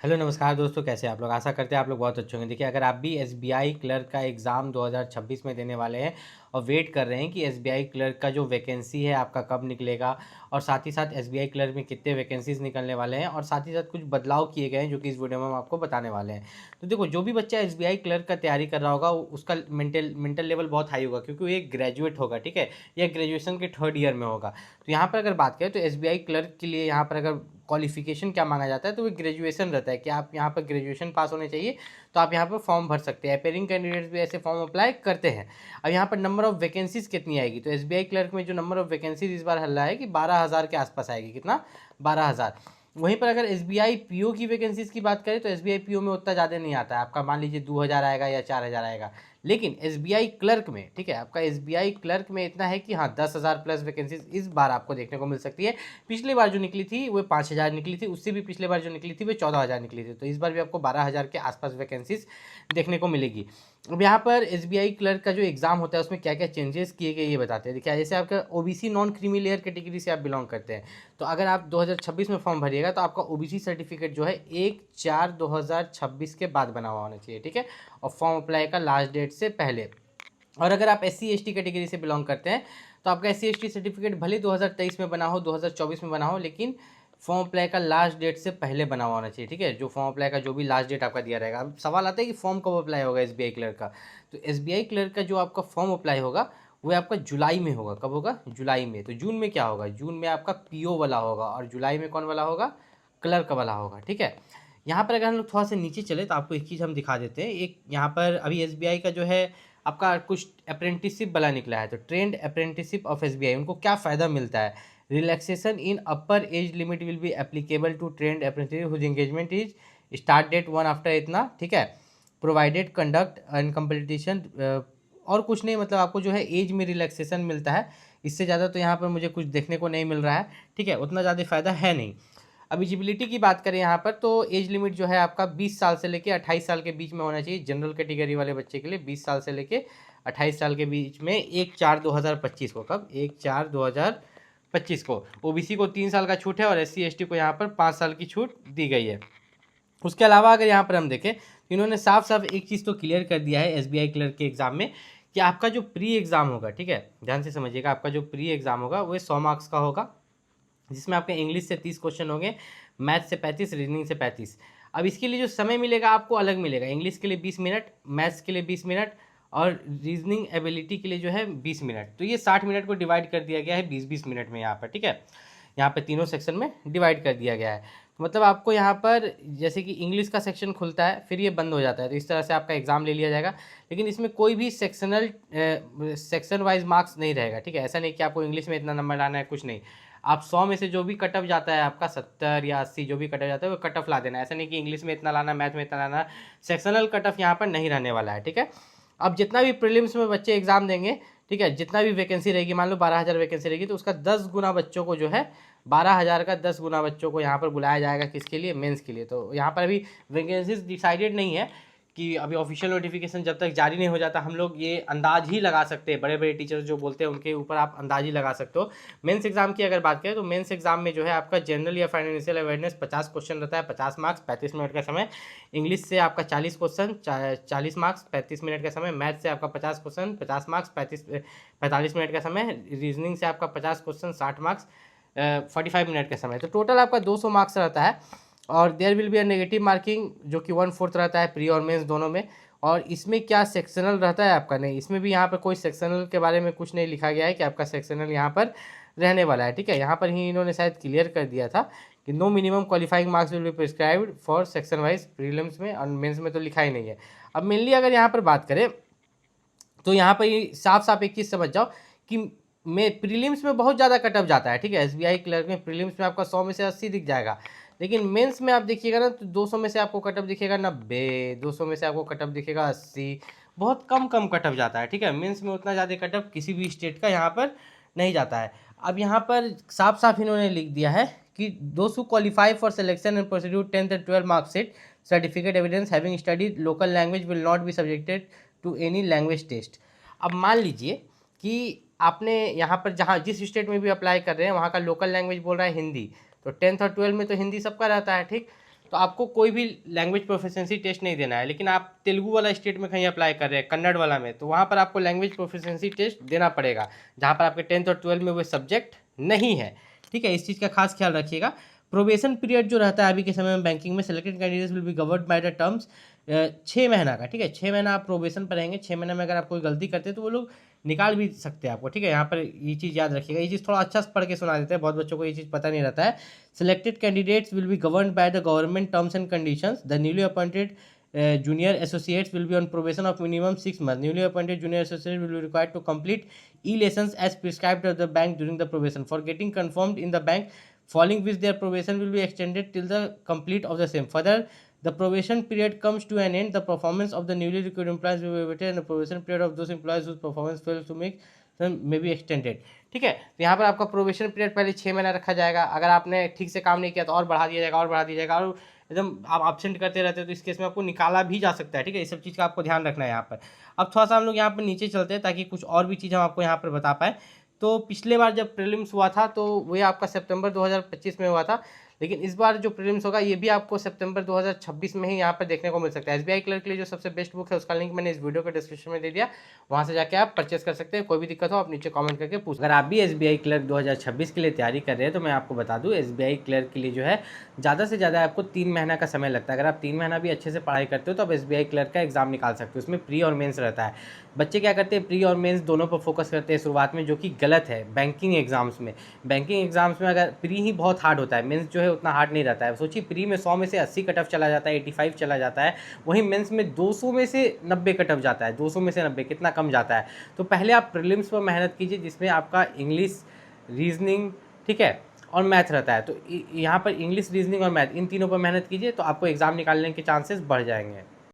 Hello नमस्कार दोस्तों, कैसे हैं आप लोग। आशा करते हैं आप लोग बहुत अच्छे होंगे। देखिए, अगर आप भी एसबीआई क्लर्क का एग्ज़ाम 2026 में देने वाले हैं और वेट कर रहे हैं कि एसबीआई क्लर्क का जो वैकेंसी है आपका कब निकलेगा और साथ ही साथ एसबीआई क्लर्क में कितने वैकेंसीज निकलने वाले हैं और साथ ही साथ कुछ बदलाव किए गए हैं जो कि इस वीडियो में हम आपको बताने वाले हैं। तो देखो, जो भी बच्चा एसबीआई क्लर्क का तैयारी कर रहा होगा उसका मेंटल लेवल बहुत हाई होगा, क्योंकि वो एक ग्रेजुएट होगा, ठीक है, या ग्रेजुएशन के थर्ड ईयर में होगा। तो यहाँ पर अगर बात करें तो एसबीआई क्लर्क के लिए यहाँ पर अगर क्वालिफिकेशन क्या मांगा जाता है तो वो ग्रेजुएशन रहता है कि आप यहाँ पर ग्रेजुएशन पास होने चाहिए, तो आप यहाँ पर फॉर्म भर सकते हैं। अपेयरिंग कैंडिडेट्स भी ऐसे फॉर्म अप्लाई करते हैं। अब यहाँ पर नंबर ऑफ वैकेंसीज कितनी आएगी, तो एसबीआई क्लर्क में जो नंबर ऑफ वैकेंसीज इस बार हल रहा है कि 12,000 के आसपास आएगी। कितना? 12,000। वहीं पर अगर एसबीआई पीओ की वैकेंसीज की बात करें तो एसबीआई पीओ में उतना ज़्यादा नहीं आता है, आपका मान लीजिए 2,000 आएगा या 4,000 आएगा। लेकिन एसबीआई क्लर्क में, ठीक है, आपका एसबीआई क्लर्क में इतना है कि हाँ 10,000 प्लस वैकेंसीज इस बार आपको देखने को मिल सकती है। पिछली बार जो निकली थी वो 5,000 निकली थी, उससे भी पिछले बार जो निकली थी वो 14,000 निकली थी। तो इस बार भी आपको 12,000 के आसपास वैकेंसीज देखने को मिलेगी। अब यहाँ पर एसबीआई क्लर्क का जो एग्जाम होता है उसमें क्या क्या चेंजेस किए गए ये बताते हैं। देखिए, जैसे आपका OBC non creamy layer category से आप बिलोंग करते हैं, तो अगर आप 2026 में फॉर्म भरिएगा तो आपका ओबीसी सर्टिफिकेट जो है 1/4/2026 के बाद बना हुआ होना चाहिए, ठीक है, और फॉर्म अप्लाई का लास्ट डेट से पहले। और अगर आप एससी एसटी कैटेगरी से बिलोंग करते हैं तो आपका एससी एसटी सर्टिफिकेट भले 2023 में बना हो, 2024 में बना हो, लेकिन फॉर्म अप्लाई का लास्ट डेट से पहले बना हुआ होना चाहिए, ठीक है। जो फॉर्म अप्लाई का जो भी लास्ट डेट आपका दिया रहेगा। अब सवाल आता है कि फॉर्म कब अप्लाई होगा एसबीआई क्लर्क का, तो एसबीआई क्लर्क का जो आपका फॉर्म अप्लाई होगा वो आपका जुलाई में होगा। कब होगा? जुलाई में। तो जून में क्या होगा? जून में आपका पीओ वाला होगा और जुलाई में कौन वाला होगा? क्लर्क वाला होगा, ठीक है। यहाँ पर अगर हम लोग थोड़ा सा नीचे चले तो आपको एक चीज़ हम दिखा देते हैं। एक यहाँ पर अभी एसबीआई का जो है आपका कुछ अप्रेंटिसशिप वाला निकला है, तो ट्रेंड अप्रेंटिसशिप ऑफ एसबीआई, उनको क्या फ़ायदा मिलता है। Relaxation in upper age limit will be applicable to trained apprentice whose engagement is start date one after इतना, ठीक है, प्रोवाइडेड कंडक्ट एंड कंपटीशन। और कुछ नहीं, मतलब आपको जो है एज में रिलैक्सेशन मिलता है। इससे ज़्यादा तो यहाँ पर मुझे कुछ देखने को नहीं मिल रहा है, ठीक है, उतना ज़्यादा फ़ायदा है नहीं। अब एलिजिबिलिटी की बात करें यहाँ पर तो एज लिमिट जो है आपका 20 साल से लेके 28 साल के बीच में होना चाहिए। जनरल कैटेगरी वाले बच्चे के लिए 20 साल से लेके 28 साल के बीच में 1/4/2025 को। कब? 1/4/2025 को। ओबीसी को 3 साल का छूट है और एससी एसटी को यहाँ पर 5 साल की छूट दी गई है। उसके अलावा अगर यहाँ पर हम देखें तो इन्होंने साफ साफ एक चीज़ तो क्लियर कर दिया है एसबीआई क्लर्क के एग्जाम में कि आपका जो प्री एग्ज़ाम होगा, ठीक है, ध्यान से समझिएगा, आपका जो प्री एग्ज़ाम होगा वो 100 मार्क्स का होगा, जिसमें आपके इंग्लिश से 30 क्वेश्चन होंगे, मैथ से 35, रीजनिंग से 35। अब इसके लिए जो समय मिलेगा आपको अलग मिलेगा। इंग्लिश के लिए 20 मिनट, मैथ्स के लिए 20 मिनट और रीजनिंग एबिलिटी के लिए जो है 20 मिनट। तो ये 60 मिनट को डिवाइड कर दिया गया है 20-20 मिनट में यहाँ पर, ठीक है। यहाँ पर तीनों सेक्शन में डिवाइड कर दिया गया है। तो मतलब आपको यहाँ पर जैसे कि इंग्लिश का सेक्शन खुलता है फिर ये बंद हो जाता है, तो इस तरह से आपका एग्ज़ाम ले लिया जाएगा। लेकिन इसमें कोई भी सेक्शन वाइज मार्क्स नहीं रहेगा, ठीक है। ऐसा नहीं कि आपको इंग्लिश में इतना नंबर लाना है, कुछ नहीं। आप 100 में से जो भी कट ऑफ जाता है आपका 70 या 80 जो भी कट ऑफ जाता है वो कट ऑफ ला देना। ऐसा नहीं कि इंग्लिश में इतना लाना, मैथ में इतना लाना। सेक्शनल कट ऑफ यहाँ पर नहीं रहने वाला है, ठीक है। अब जितना भी प्रीलिम्स में बच्चे एग्जाम देंगे, ठीक है, जितना भी वैकेंसी रहेगी, मान लो 12,000 वैकेंसी रहेगी, तो उसका 10 गुना बच्चों को जो है 12,000 का 10 गुना बच्चों को यहाँ पर बुलाया जाएगा। किसके लिए? मेंस के लिए। तो यहाँ पर अभी वैकेंसीज डिसाइडेड नहीं है कि अभी ऑफिशियल नोटिफिकेशन जब तक जारी नहीं हो जाता हम लोग ये अंदाज ही लगा सकते हैं। बड़े बड़े टीचर्स जो बोलते हैं उनके ऊपर आप अंदाज ही लगा सकते हो। मेंस एग्जाम की अगर बात करें तो मेंस एग्जाम में जो है आपका जनरल या फाइनेंशियल अवेयरनेस 50 क्वेश्चन रहता है, 50 मार्क्स, 35 मिनट का समय। इंग्लिश से आपका 40 क्वेश्चन, 40 मार्क्स, 35 मिनट का समय। मैथ से आपका 50 क्वेश्चन, 50 मार्क्स, 45 मिनट का समय। रीजनिंग से आपका 50 क्वेश्चन, 60 मार्क्स, 45 मिनट का समय। तो टोटल आपका 200 मार्क्स रहता है। और there will be a negative marking जो कि 1/4 रहता है प्री और मेंस दोनों में। और इसमें क्या सेक्शनल रहता है आपका? नहीं, इसमें भी यहाँ पर कोई सेक्शनल के बारे में कुछ नहीं लिखा गया है कि आपका सेक्शनल यहाँ पर रहने वाला है, ठीक है। यहाँ पर ही इन्होंने शायद क्लियर कर दिया था कि no minimum qualifying marks will be prescribed for section wise prelims में, और मेंस में तो लिखा ही नहीं है। अब मेनली अगर यहाँ पर बात करें तो यहाँ पर साफ साफ एक चीज़ समझ जाओ कि प्रीलिम्स में बहुत ज़्यादा कटअप जाता है, ठीक है। एसबीआई क्लर्क में प्रीलिम्स में आपका 100 में से 80 दिख जाएगा, लेकिन मेंस में आप देखिएगा ना तो 200 में से आपको कटअप दिखेगा 90, 200 में से आपको कटअप दिखेगा 80। बहुत कम कम कटअप जाता है, ठीक है। मेंस में उतना ज़्यादा कटअप किसी भी स्टेट का यहाँ पर नहीं जाता है। अब यहाँ पर साफ साफ इन्होंने लिख दिया है कि those who qualify for selection and procedure 10th and 12 marksheet certificate evidence having studied local language will not be subjected to any language test. अब मान लीजिए कि आपने यहाँ पर जहाँ जिस स्टेट में भी अप्लाई कर रहे हैं वहाँ का लोकल लैंग्वेज बोल रहा है हिंदी, तो 10th और 12 में तो हिंदी सबका रहता है, ठीक। तो आपको कोई भी लैंग्वेज प्रोफिशिएंसी टेस्ट नहीं देना है। लेकिन आप तेलुगु वाला स्टेट में कहीं अप्लाई कर रहे हैं, कन्नड़ वाला में, तो वहाँ पर आपको लैंग्वेज प्रोफिशिएंसी टेस्ट देना पड़ेगा, जहाँ पर आपके 10th और 12th में वो सब्जेक्ट नहीं है। ठीक है, इस चीज़ का खास ख्याल रखिएगा। प्रोबेशन पीरियड जो रहता है अभी के समय में बैंकिंग में, selected candidates will be governed by the terms 6 महीना का। ठीक है, 6 महीना आप प्रोबेशन पर रहेंगे। 6 महीने में अगर आप कोई गलती करते हैं तो वो लोग निकाल भी सकते हैं आपको। ठीक है, यहाँ पर ये चीज़ याद रखिएगा। ये चीज़ थोड़ा अच्छा से पढ़ के सुना देते हैं, बहुत बच्चों को ये चीज़ पता नहीं रहता है। Selected candidates will be governed by the government terms and conditions. The newly appointed junior associates will be on probation of minimum 6 months. Newly appointed junior associates will be required to complete e-lessons as prescribed of the bank during the probation. For getting confirmed in the bank, following which their probation will be extended till the complete of the same. Further, the probation period comes to an end. The performance of the newly recruited employees will be evaluated, and the probation period of those employees whose performance fails to make may be extended. ठीक है, तो यहाँ पर आपका probation period पहले 6 महीना रखा जाएगा। अगर आपने ठीक से काम नहीं किया तो और बढ़ा दिया जाएगा, और बढ़ा दिया जाएगा, और एकदम आप एब्सेंट करते रहते हैं तो इस केस में आपको निकाला भी जा सकता है। ठीक है, इस सब चीज़ का आपको ध्यान रखना है यहाँ पर। अब थोड़ा सा हम लोग यहाँ पर नीचे चलते हैं ताकि कुछ और भी चीज़ हम आपको यहाँ पर बता पाएँ। तो पिछले बार जब प्रीलिम्स हुआ था तो वही आपका सितंबर 2025 में हुआ था, लेकिन इस बार जो प्रीलिम्स होगा ये भी आपको सितंबर 2026 में ही यहाँ पर देखने को मिल सकता है। एसबीआई क्लर्क के लिए जो सबसे बेस्ट बुक है उसका लिंक मैंने इस वीडियो के डिस्क्रिप्शन में दे दिया, वहाँ से जाके आप परचेस कर सकते हैं। कोई भी दिक्कत हो आप नीचे कमेंट करके पूछ। अगर आप भी एसबीआई क्लर्क 2026 के लिए तैयारी कर रहे हैं तो मैं आपको बता दूँ, एसबीआई क्लर्क के लिए जो है ज़्यादा से ज़्यादा आपको 3 महीना का समय लगता है। अगर आप 3 महीना भी अच्छे से पढ़ाई करते हो तो आप एसबीआई क्लर्क का एग्जाम निकाल सकते हो। उसमें प्री और मेंस रहता है। बच्चे क्या करते हैं, प्री और मेंस दोनों पर फोकस करते हैं शुरुआत में, जो कि गलत है। बैंकिंग एग्जाम्स में अगर प्री ही बहुत हार्ड होता है, मेंस जो है उतना हार्ड नहीं रहता है। सोचिए, प्री में 100 में से 80 कट ऑफ चला जाता है, 85 चला जाता है, वहीं मेंस में 200 में से 90 कट ऑफ जाता है। 200 में से 90 कितना कम जाता है। तो पहले आप प्रीलिम्स पर मेहनत कीजिए, जिसमें आपका इंग्लिश, रीजनिंग, ठीक है, और मैथ रहता है। तो यहाँ पर इंग्लिश, रीजनिंग और मैथ, इन तीनों पर मेहनत कीजिए तो आपको एग्ज़ाम निकालने के चांसेस बढ़ जाएंगे।